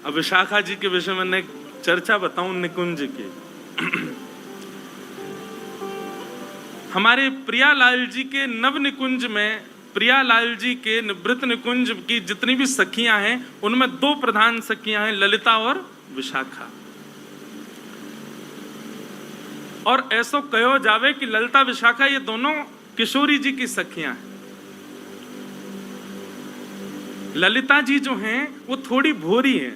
अब विशाखा जी के विषय में एक चर्चा बताऊं निकुंज की। हमारे प्रियालाल जी के नव निकुंज में प्रियालाल जी के निवृत्त निकुंज की जितनी भी सखियां हैं उनमें दो प्रधान सखियां हैं, ललिता और विशाखा। और ऐसो कहो जावे कि ललिता विशाखा ये दोनों किशोरी जी की सखियां हैं। ललिता जी जो हैं वो थोड़ी भोरी हैं,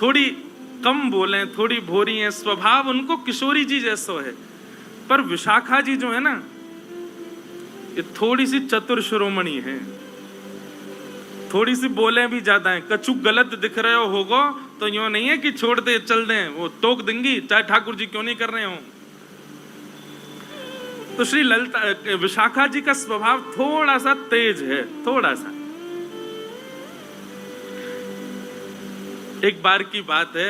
थोड़ी कम बोले, थोड़ी भोरी हैं, स्वभाव उनको किशोरी जी जैसो है। पर विशाखा जी जो है ना, ये थोड़ी सी चतुर शिरोमणि है, थोड़ी सी बोले भी ज्यादा है। कछु गलत दिख रहे हो होगो तो यूं नहीं है कि छोड़ दे चल दें, वो टोक देंगी चाहे ठाकुर जी क्यों नहीं कर रहे हो। तो श्री ललिता विशाखा जी का स्वभाव थोड़ा सा तेज है, थोड़ा सा। एक बार की बात है,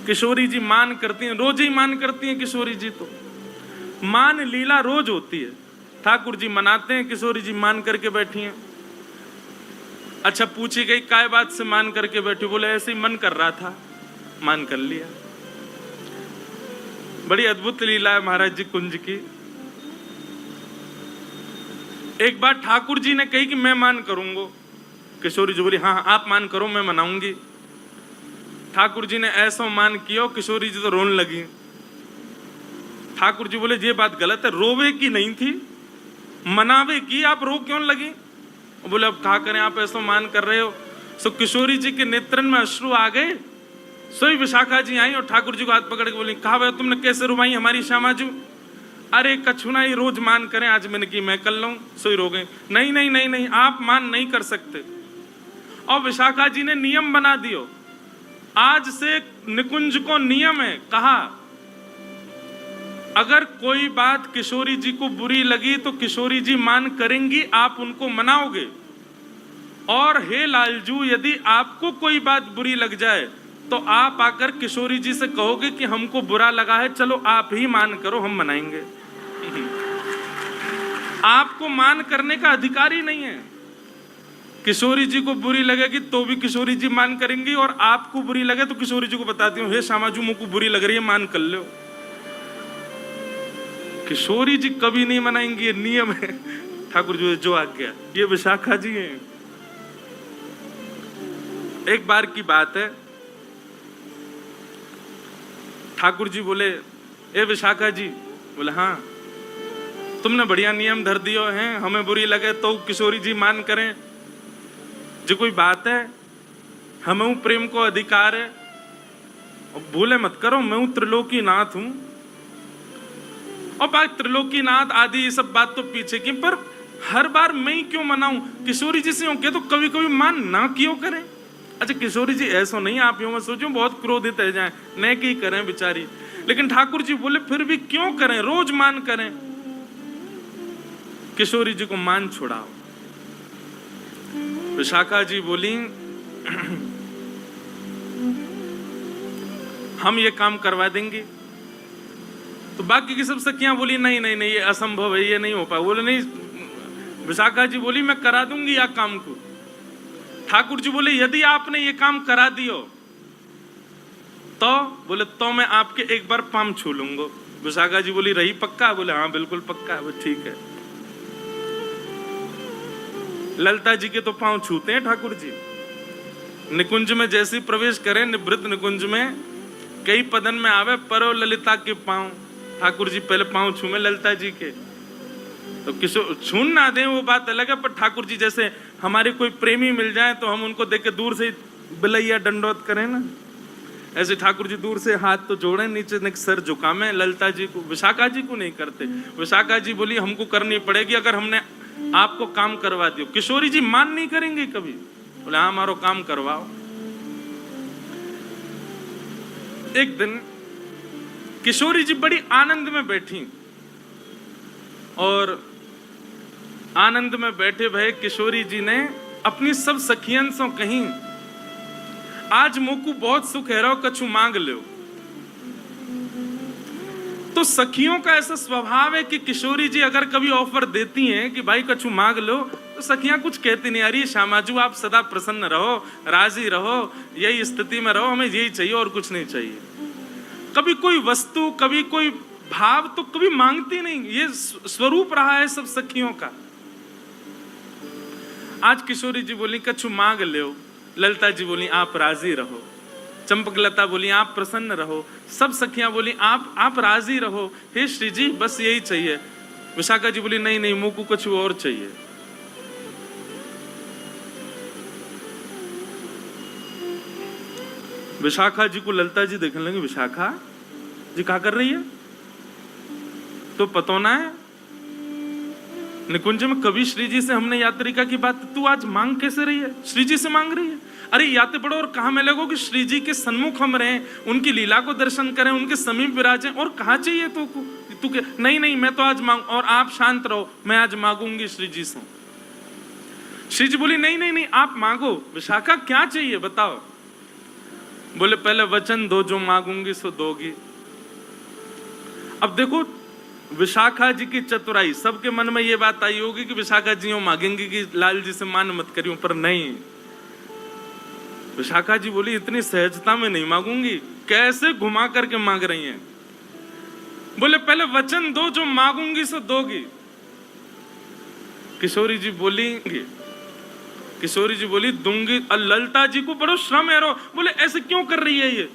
किशोरी जी मान करती हैं, रोज ही मान करती हैं किशोरी जी। तो मान लीला रोज होती है, ठाकुर जी मनाते हैं, किशोरी जी मान करके बैठी हैं। अच्छा, पूछी गई काय बात से मान करके बैठी, बोले ऐसे ही मन कर रहा था, मान कर लिया। बड़ी अद्भुत लीला है महाराज जी कुंज की। एक बार ठाकुर जी ने कही कि मैं मान करूंगा, किशोरी जी बोली हाँ आप मान करो, मैं मनाऊंगी। ठाकुर जी ने ऐसा मान किया, किशोरी जी तो रोने लगी। ठाकुर जी बोले ये बात गलत है, रोवे की नहीं थी, मनावे की, आप रो क्यों लगी? बोले अब कहा करें, आप ऐसा मान कर रहे हो। सो किशोरी जी के नेत्रन में अश्रु आ गए। सोई विशाखा जी आई और ठाकुर जी को हाथ पकड़ के बोली, कहा भाई तुमने कैसे रुवाई हमारी श्यामाजू? अरे कछु ना, ये रोज मान करें, आज मैंने की मैं कर लूं। सोई रो गए। नहीं नहीं नहीं नहीं, आप मान नहीं कर सकते। और विशाखा जी ने नियम बना दियो, आज से निकुंज को नियम है, कहा अगर कोई बात किशोरी जी को बुरी लगी तो किशोरी जी मान करेंगी, आप उनको मनाओगे। और हे लालजू, यदि आपको कोई बात बुरी लग जाए तो आप आकर किशोरी जी से कहोगे कि हमको बुरा लगा है, चलो आप ही मान करो, हम मनाएंगे। आपको मान करने का अधिकार ही नहीं है। किशोरी जी को बुरी लगेगी तो भी किशोरी जी मान करेंगी, और आपको बुरी लगे तो किशोरी जी को बताती हूँ, हे श्यामाजू मुझको बुरी लग रही है, मान कर लो। किशोरी जी कभी नहीं मनाएंगी, ये नियम है ठाकुर जी जो आज्ञा। ये विशाखा जी हैं। एक बार की बात है, ठाकुर जी बोले ए विशाखा जी, बोले हाँ तुमने बढ़िया नियम धर दियो हैं, हमें बुरी लगे तो किशोरी जी मान करें, जो कोई बात है, हमें प्रेम को अधिकार है। और भूले मत करो, मैं त्रिलोकी नाथ हूं। और बात त्रिलोकी नाथ आदि ये सब बात तो पीछे की, पर हर बार मैं ही क्यों मनाऊं? किशोरी जी से होके तो कभी कभी मान ना क्यों करें? अच्छा किशोरी जी ऐसा नहीं, आप यूं मत सोचो बहुत क्रोधित है जाए, न की करें बेचारी। लेकिन ठाकुर जी बोले फिर भी क्यों करें, रोज मान करें। किशोरी जी को मान छुड़ाओ। विशाखा जी बोली हम ये काम करवा देंगे। तो बाकी की सब सखियां बोली नहीं नहीं नहीं, ये असंभव है, ये नहीं हो पाए। बोले नहीं, विशाखा जी बोली मैं करा दूंगी या काम को। ठाकुर जी बोले यदि आपने ये काम करा दियो तो, बोले तो मैं आपके एक बार पाम छू लूंगा। विशाखा जी बोली रही पक्का? बोले हाँ बिल्कुल पक्का है। वो ठीक है। ललिता जी के तो पांव छूते हैं ठाकुर जी। निकुंज में जैसे प्रवेश करें, निवृत्त निकुंज में कई पदन में आवे परो ललिता के पांव, ठाकुर जी पहले पांव छूमे ललिता जी के। तो किशोर छून ना दे वो बात अलग है, पर ठाकुर जी जैसे हमारे कोई प्रेमी मिल जाए तो हम उनको देख के दूर से बिलैया दंडोत करें ना, ऐसे ठाकुर जी दूर से हाथ तो जोड़े, नीचे सर झुकामे। ललिता जी को, विशाखा जी को नहीं करते। विशाखा जी बोली हमको करनी पड़ेगी अगर हमने आपको काम करवा दियो। किशोरी जी मान नहीं करेंगे कभी। बोले हाँ हमारो काम करवाओ। एक दिन किशोरी जी बड़ी आनंद में बैठी, और आनंद में बैठे भय किशोरी जी ने अपनी सब सखियन से कहीं आज मोकू बहुत सुख है, रहो कछु मांग लो। तो सखियों का ऐसा स्वभाव है कि किशोरी जी अगर कभी ऑफर देती हैं कि भाई कछु मांग लो, तो सखियां कुछ कहती नहीं, अरे श्यामाजू आप सदा प्रसन्न रहो, राजी रहो, यही स्थिति में रहो, हमें यही चाहिए और कुछ नहीं चाहिए। कभी कोई वस्तु, कभी कोई भाव तो कभी मांगती नहीं, ये स्वरूप रहा है सब सखियों का। आज किशोरी जी बोली कछु मांग लो, ललिता जी बोली आप राजी रहो, चंपकलता बोली आप प्रसन्न रहो, सब सखियां बोली आप राजी रहो, हे श्री जी बस यही चाहिए। विशाखा जी बोली नहीं नहीं, मुंह को कुछ और चाहिए। विशाखा जी को ललिता जी देखने लगी, विशाखा जी क्या कर रही है, तो पतो ना है निकुंज में कभी श्री जी से हमने यात्रिका की बात, तू आज मांग कैसे रही है, श्री जी से मांग रही है। अरे याते पढ़ो और कहा मैं लगो कि श्री जी के सन्मुख हम रहें, उनकी लीला को दर्शन करें, उनके समीप विराजें, और कहा चाहिए तो तू के नहीं नहीं मैं तो आज मांग, और आप शांत रहो, मैं आज मांगूंगी श्री जी से। श्री जी बोली नहीं नहीं नहीं आप मांगो। विशाखा क्या चाहिए बताओ। बोले पहले वचन दो, जो मांगूंगी सो दोगी। अब देखो विशाखा जी की चतुराई, सबके मन में ये बात आई होगी कि विशाखा जी यूं मांगेंगी कि लाल जी से मान मत करियो, पर नहीं, विशाखा जी बोली इतनी सहजता में नहीं मांगूंगी। कैसे घुमा करके मांग रही हैं। बोले पहले वचन दो, जो मांगूंगी सो दोगी। किशोरी जी बोली दूंगी। ललिता जी को बड़ो श्रम है रो, बोले ऐसे क्यों कर रही है ये।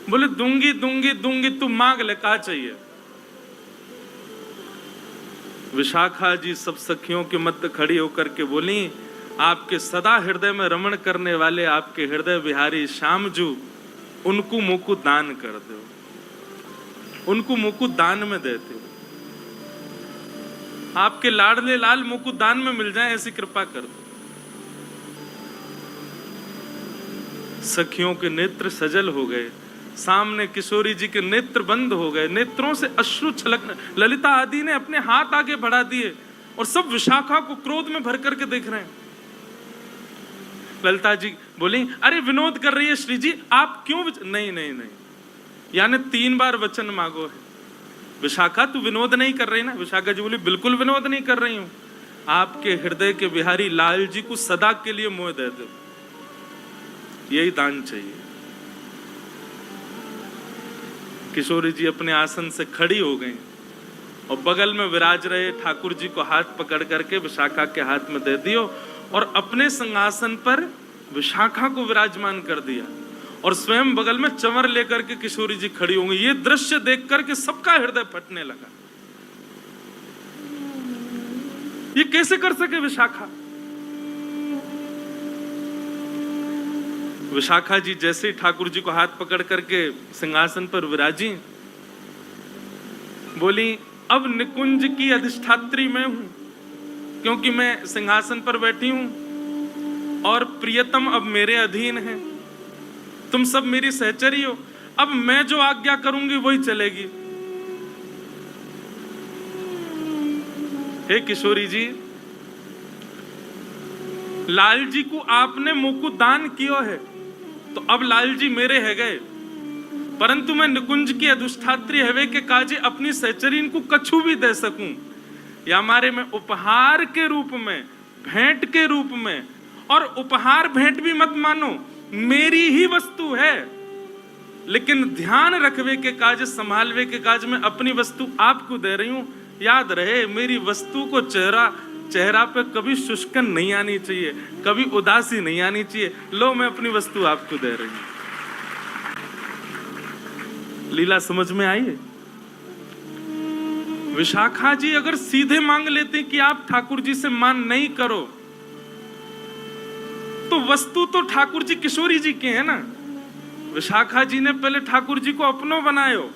बोले दूंगी दूंगी दूंगी, तू मांग ले, कहा चाहिए। विशाखा जी सब सखियों के मध्य खड़ी होकर के बोली, आपके सदा हृदय में रमण करने वाले आपके हृदय विहारी श्यामजू, उनको मुकुट दान कर दो, उनको मुकुट दान में देते हो, आपके लाडले लाल मुकुट दान में मिल जाए, ऐसी कृपा कर दो। सखियों के नेत्र सजल हो गए, सामने किशोरी जी के नेत्र बंद हो गए, नेत्रों से अश्रु छलकने। ललिता आदि ने अपने हाथ आगे बढ़ा दिए और सब विशाखा को क्रोध में भर करके देख रहे हैं। ललिता जी बोली अरे विनोद कर रही है श्री जी, आप क्यों नहीं नहीं नहीं, यानी 3 बार वचन मांगो है। विशाखा तू विनोद नहीं कर रही ना। विशाखा जी बोली बिल्कुल विनोद नहीं कर रही हूं, आपके हृदय के बिहारी लाल जी को सदा के लिए मोह दे दो, यही दान चाहिए। किशोरी जी अपने आसन से खड़ी हो गई और बगल में विराज रहे ठाकुर जी को हाथ पकड़ करके विशाखा के हाथ में दे दियो और अपने सिंहासन पर विशाखा को विराजमान कर दिया और स्वयं बगल में चंवर लेकर के किशोरी जी खड़ी होंगी। ये दृश्य देख करके सबका हृदय फटने लगा। ये कैसे कर सके विशाखा। विशाखा जी जैसे ही ठाकुर जी को हाथ पकड़ करके सिंहासन पर विराजी, बोली अब निकुंज की अधिष्ठात्री मैं हूं, क्योंकि मैं सिंहासन पर बैठी हूं और प्रियतम अब मेरे अधीन है, तुम सब मेरी सहचरी हो, अब मैं जो आज्ञा करूंगी वही चलेगी। हे किशोरी जी, लाल जी को आपने मुकुट दान किया है तो अब लाल जी मेरे है गए, परंतु मैं निकुंज की अधिष्ठात्री हवे के काजे अपनी सहचरीन को कछु भी दे सकूं, या हमारे में उपहार के रूप में, भेंट के रूप में, और उपहार भेंट भी मत मानो, मेरी ही वस्तु है, लेकिन ध्यान रखवे के काज, संभालवे के काज में अपनी वस्तु आपको दे रही हूं। याद रहे मेरी वस्तु को चेहरा पे कभी शुष्कन नहीं आनी चाहिए, कभी उदासी नहीं आनी चाहिए। लो मैं अपनी वस्तु आपको दे रही हूं। लीला समझ में आई है। विशाखा जी अगर सीधे मांग लेते कि आप ठाकुर जी से मान नहीं करो, तो वस्तु तो ठाकुर जी किशोरी जी के है ना। विशाखा जी ने पहले ठाकुर जी को अपनों बनायो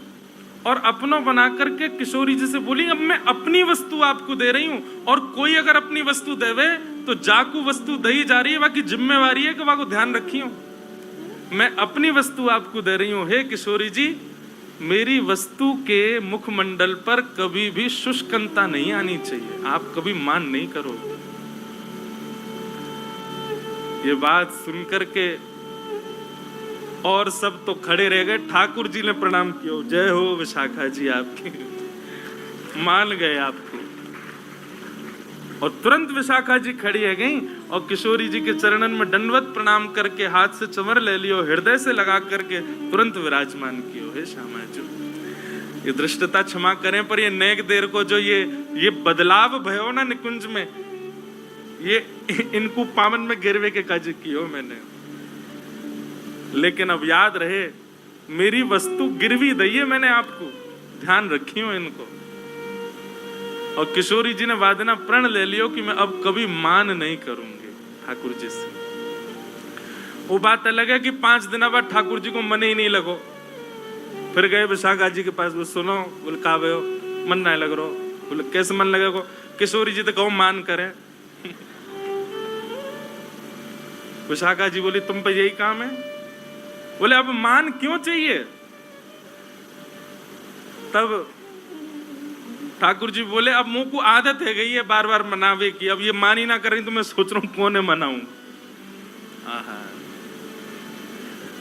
और अपनों बना करके किशोरी जी से बोली अब मैं अपनी वस्तु आपको दे रही हूं, और कोई अगर अपनी वस्तु देवे तो जाकू वस्तु दई जा रही है, बाकी जिम्मेवारी है कि वह को ध्यान रखी हो। मैं अपनी वस्तु आपको दे रही हूं। हे किशोरी जी, मेरी वस्तु के मुखमंडल पर कभी भी शुष्कता नहीं आनी चाहिए, आप कभी मान नहीं करो। ये बात सुनकर के और सब तो खड़े रह गए। ठाकुर जी ने प्रणाम किया, जय हो विशाखा जी आपकी, मान गए आपको। और तुरंत विशाखा जी खड़ी है गई और किशोरी जी के चरणन में दंडवत प्रणाम करके हाथ से चंवर ले लियो, हृदय से लगा करके तुरंत विराजमान कियो। हे श्यामा जो ये दृष्टता क्षमा करें, पर ये नेक देर को जो ये बदलाव भयो ना निकुंज में, ये इनको पावन में गिरवे के काज कियो मैंने। लेकिन अब याद रहे मेरी वस्तु गिरवी दइए मैंने आपको, ध्यान रखियो इनको। और किशोरी जी ने वादना प्रण ले लियो कि मैं अब कभी मान नहीं करूंगी ठाकुर जी से। वो बात अलग है कि 5 दिन बाद ठाकुर जी को मन ही नहीं लगो। फिर गए विशाखा जी के पास, वो सुनो, बोले का भयो मन नहीं लग रहा। बोले कैसे मन लगेगा? किशोरी जी तो कहो मान करें। विशाखा जी बोली तुम पे यही काम है? बोले अब मान क्यों चाहिए? तब ठाकुर जी बोले अब मुंह को आदत है गई है बार बार मनावे की, अब ये मान ही ना करें तो मैं सोच रहा हूं कौन है मनाऊं।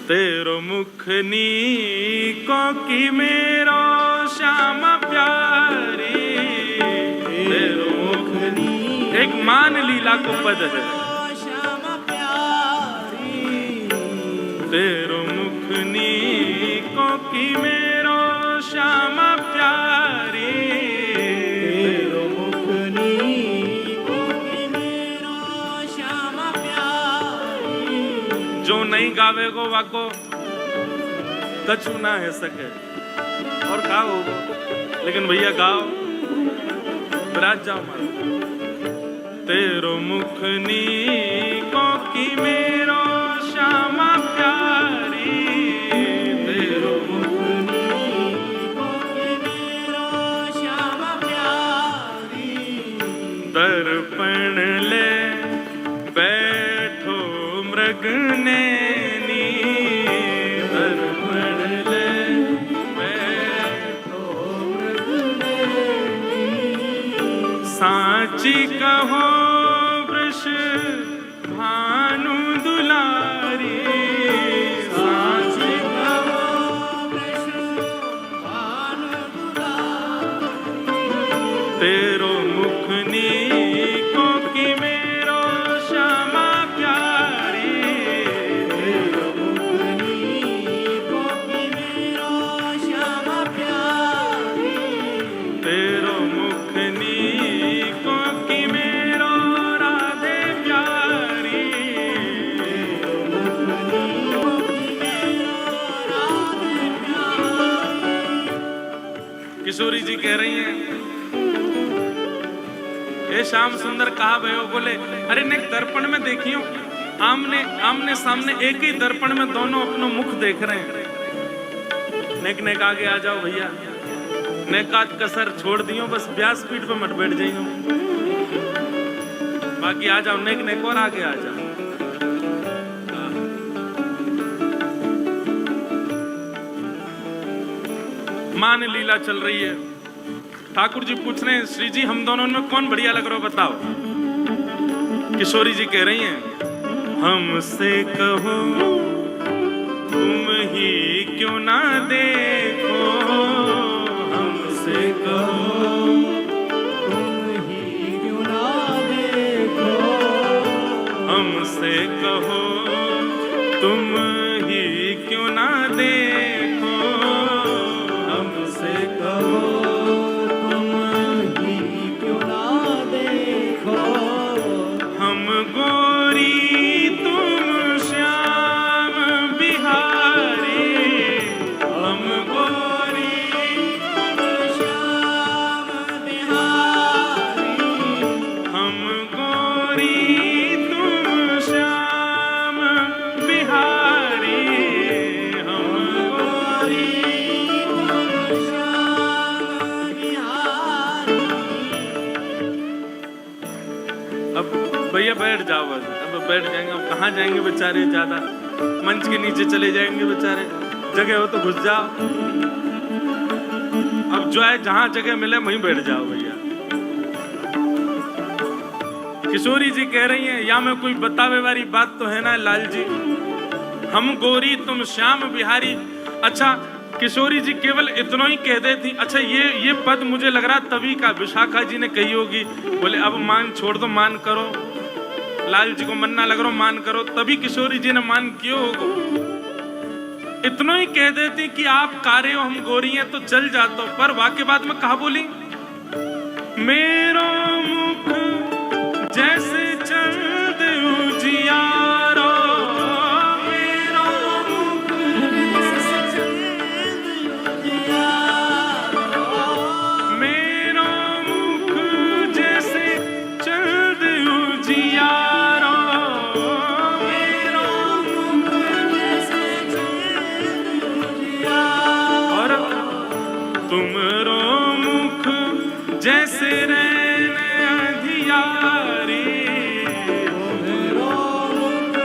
तेरो मुखनी को की मेरो श्यामा प्यारी, तेरो मुखनी एक मान लीला को पद है। तेरो मुखनी को की मेरो श्यामा प्यारी, तेरो मुखनी को की मेरो श्यामा प्यारी। जो नहीं गावे गो वाको कछु ना है सके और गाओ, लेकिन भैया गाओ, विराज जाओ मारो। तेरो मुखनी को की मेरो श्यामा प्यारी, तेरो मुखनी को की मेरो श्यामा प्यारी। दर्पण ले बैठो मृग नैनी, दर्पण ले बैठो मृग नैनी। साची कहो वृष भानु दुलारी, साची कहो वृष भानु दुलारी। तेरो मुखनी को की मेरो श्यामा प्यारी, तेरो मुखनी को की मेरो श्यामा प्यारी। तेरो मुखनी को की मेरो राधे प्यारी, तेरो मुखनी को की मेरो राधे प्यारी। किशोरी जी कह रही हैं ये श्याम सुंदर कहा भयो? बोले अरे नेक दर्पण में देखियो, आमने सामने एक ही दर्पण में दोनों अपना मुख देख रहे हैं। नेक आगे आ जाओ भैया, नेकात कसर छोड़ दियो, बस व्यासपीठ पे मत बैठ जाइयो, बाकी आ जाओ नेक और आगे आ जाओ। मान लीला चल रही है। ठाकुर जी पूछ रहे हैं श्री जी हम दोनों में कौन बढ़िया लग रहा हो बताओ। किशोरी जी कह रही हैं हमसे कहो तुम ही क्यों ना देखो, हमसे कहो तुम ही क्यों ना देखो, हमसे कहो तुम ही क्यों ना देखो, हमसे कहो तुम ही क्यों ना देखो। हम गोरी तुम श्याम बिहारी, हम गोरी तुम श्याम बिहारी, हम गोरी तुम श्याम बिहारी, हम गोरी तुम श्याम बिहारी। अब भैया बैठ जाओ बस, अब बैठ जाएंगे, अब कहाँ जाएंगे बेचारे, ज्यादा मंच के नीचे चले जाएंगे बेचारे, जगह हो तो घुस जाओ। अब जो है जहां जगह मिले वहीं बैठ जाओ भैया। किशोरी जी कह रही हैं या में कोई बतावे वाली बात तो है ना लाल जी, हम गोरी तुम श्याम बिहारी। अच्छा किशोरी जी केवल इतना ही कह देती। अच्छा ये पद मुझे लग रहा तभी का विशाखा जी ने कही होगी। बोले अब मान छोड़ दो, मान करो, लाल जी को मन्ना लग रहा मान करो, तभी किशोरी जी ने मान क्यों होगा। इतना ही कह देती कि आप कारे हो हम गोरी हैं तो चल जाता। पर वाक्य बाद में कहा बोली, मेरो मुख जैसे चंद उजियारो, तुमरो मुख जैसे रैन अंधियारी, तुमरो मुख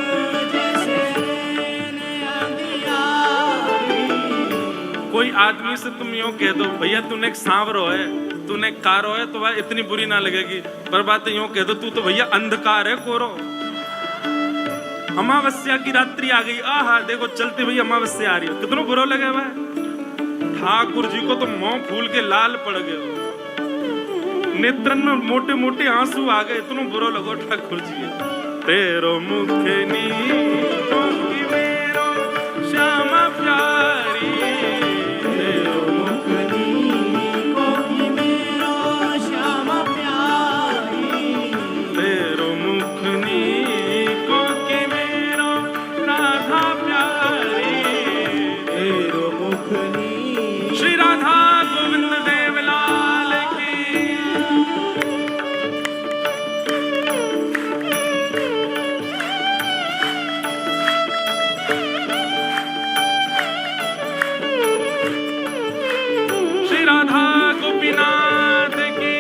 जैसे रैन अंधियारी। कोई आदमी से तुम यूं कह दो भैया तूने एक सांवरो है, तूने एक कारो है, तो वह इतनी बुरी ना लगेगी। पर बात यूं कह दो तू तो भैया अंधकार है, कोरो। अमावस्या की रात्रि आ गई, आहा देखो चलते भैया अमावस्या आ रही है, कितना बुरा लगे हुआ है। ठाकुर जी को तो मुंह फूल के लाल पड़ गए, नेत्रन में मोटे मोटे आंसू आ गए, इतना बुरा लगो ठाकुर जी। तेरो मुख नीको की मेरो श्यामा प्यारी, तेरो मुख नीको की मेरो श्यामा प्यारी, तेरो मुख नीको की मेरो राधा प्यारी, तेरो मुख श्री राधा गोविंद देव लाल की। श्री राधा गोपीनाथ की।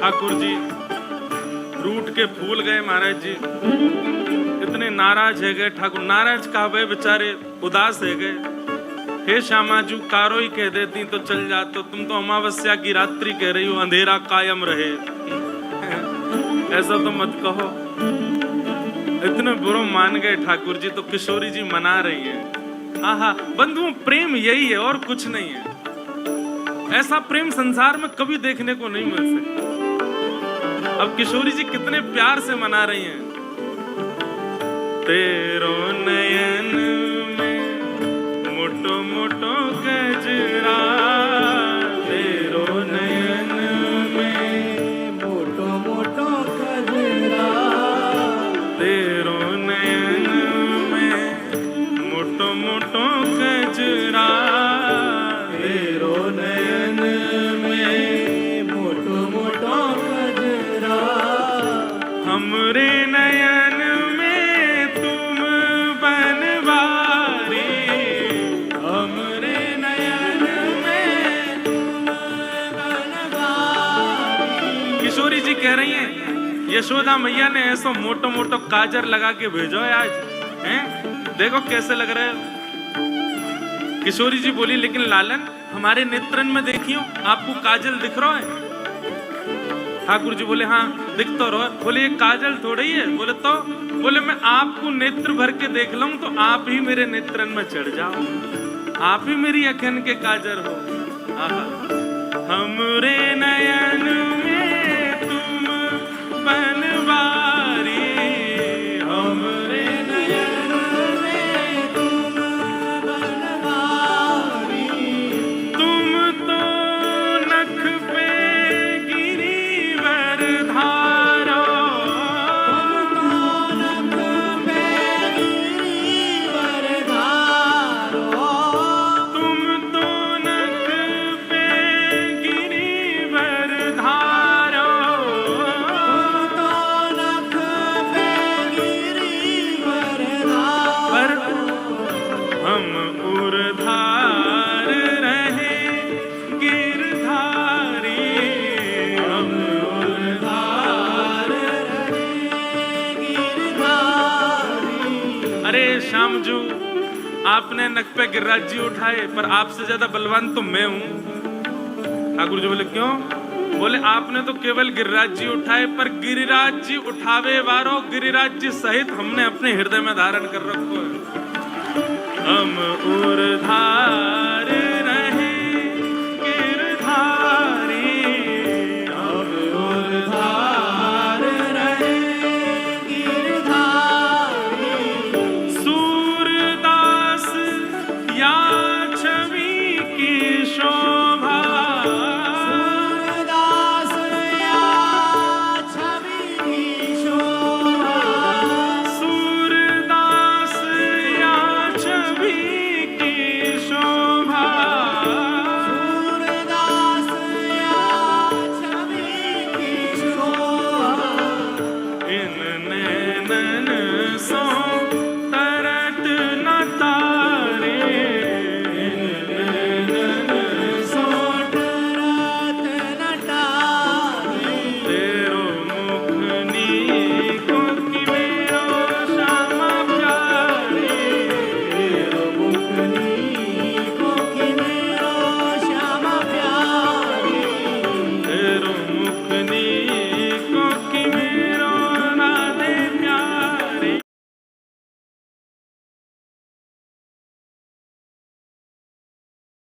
ठाकुर जी रूठ के फूल गए महाराज जी, इतने नाराज है गए ठाकुर। नाराज कहा वे बेचारे उदास है गए। हे श्यामाजू कारो ही कह देती तो चल जाते, तुम तो अमावस्या की रात्रि कह रही हो, अंधेरा कायम रहे। ऐसा तो मत कहो। इतने बुरो मान गए ठाकुर जी, तो किशोरी जी मना रही है। आहा बंधुओं प्रेम यही है और कुछ नहीं है। ऐसा प्रेम संसार में कभी देखने को नहीं मिल सकता। अब किशोरी जी कितने प्यार से मना रही हैं। तेरो नयन में मोटो मोटो गजरा, तेरो नयन में मोटो मोटो गजरा, तेरो नयन में मोटो मोटो गजरा, तेरो नयन में मोटो मोटो गजरा, हमरे नयन में तुम बनवारी, हमरे नयन में तुम बनवारी। किशोरी जी कह रही हैं यशोदा मैया ने ऐसा मोटो मोटो काजर लगा के भेजो है आज, हैं? देखो कैसे लग रहे हो। किशोरी जी बोली लेकिन लालन हमारे नेत्रन में देखियो, आपको काजल दिख रहा है? ठाकुर जी बोले हाँ दिख तो रहा। बोले ये काजल थोड़ी है। बोले तो? बोले मैं आपको नेत्र भर के देख लूं तो आप ही मेरे नेत्रन में चढ़ जाओ, आप ही मेरी अखन के काजर हो। आहा हमरे नयन में तुम बनवारी, हमरे नयन में तुम बनवारी, तुम तो नख पे गिरिवर धारो, तुम तो नख पे गिरिवर धारो, तुम तो नख पे गिरिवर धारो। श्याम जू आपने नक पे गिरिराज जी उठाए, पर आपसे ज्यादा बलवान तो मैं हूं। ठाकुर जी बोले क्यों? बोले आपने तो केवल गिरिराज जी उठाए, पर गिरिराज जी उठावे वारो गिरिराज जी सहित हमने अपने हृदय में धारण कर रखो है। हम ऊर्ध्वा